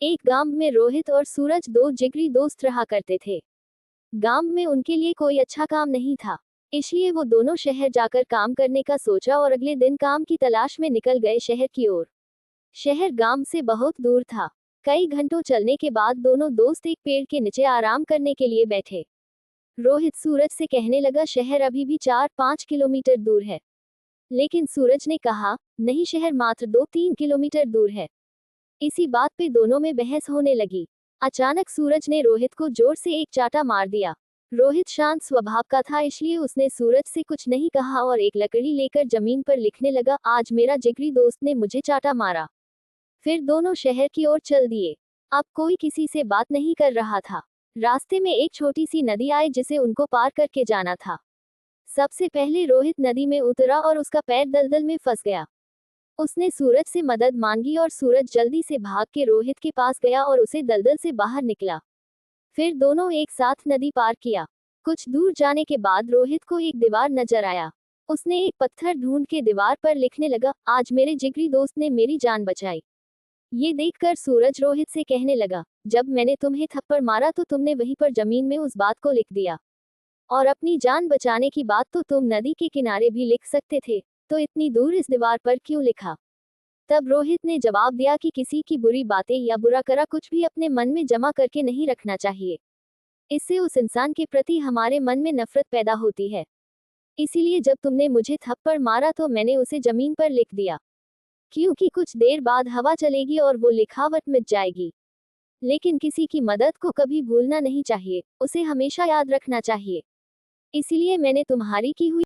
एक गांव में रोहित और सूरज दो जिगरी दोस्त रहा करते थे। गांव में उनके लिए कोई अच्छा काम नहीं था, इसलिए वो दोनों शहर जाकर काम करने का सोचा और अगले दिन काम की तलाश में निकल गए शहर की ओर। शहर गांव से बहुत दूर था। कई घंटों चलने के बाद दोनों दोस्त एक पेड़ के नीचे आराम करने के लिए बैठे। रोहित सूरज से कहने लगा, शहर अभी भी 4-5 किलोमीटर दूर है। लेकिन सूरज ने कहा, नहीं, शहर मात्र 2-3 किलोमीटर दूर है। इसी बात पे दोनों में बहस होने लगी। अचानक सूरज ने रोहित को जोर से एक चाटा मार दिया। रोहित शांत स्वभाव का था, इसलिए उसने सूरज से कुछ नहीं कहा और एक लकड़ी लेकर जमीन पर लिखने लगा, आज मेरा जिगरी दोस्त ने मुझे चाटा मारा। फिर दोनों शहर की ओर चल दिए। अब कोई किसी से बात नहीं कर रहा था। रास्ते में एक छोटी सी नदी आई जिसे उनको पार करके जाना था। सबसे पहले रोहित नदी में उतरा और उसका पैर दलदल में फंस गया। उसने सूरज से मदद मांगी और सूरज जल्दी से भाग के रोहित के पास गया और उसे दलदल से बाहर निकला। फिर दोनों एक साथ नदी पार किया। कुछ दूर जाने के बाद रोहित को एक दीवार नजर आया। उसने एक पत्थर ढूंढ के दीवार पर लिखने लगा, आज मेरे जिगरी दोस्त ने मेरी जान बचाई। ये देखकर सूरज रोहित से कहने लगा, जब मैंने तुम्हें थप्पड़ मारा तो तुमने वहीं पर जमीन में उस बात को लिख दिया, और अपनी जान बचाने की बात तो तुम नदी के किनारे भी लिख सकते थे, तो इतनी दूर इस दीवार पर क्यों लिखा? तब रोहित ने जवाब दिया कि किसी की बुरी बातें या बुरा करा कुछ भी अपने मन में जमा करके नहीं रखना चाहिए। इससे उस इंसान के प्रति हमारे मन में नफरत पैदा होती है। इसीलिए जब तुमने मुझे थप्पड़ मारा तो मैंने उसे जमीन पर लिख दिया, क्योंकि कुछ देर बाद हवा चलेगी और वो लिखावट मिट जाएगी। लेकिन किसी की मदद को कभी भूलना नहीं चाहिए, उसे हमेशा याद रखना चाहिए। इसीलिए मैंने तुम्हारी की हुई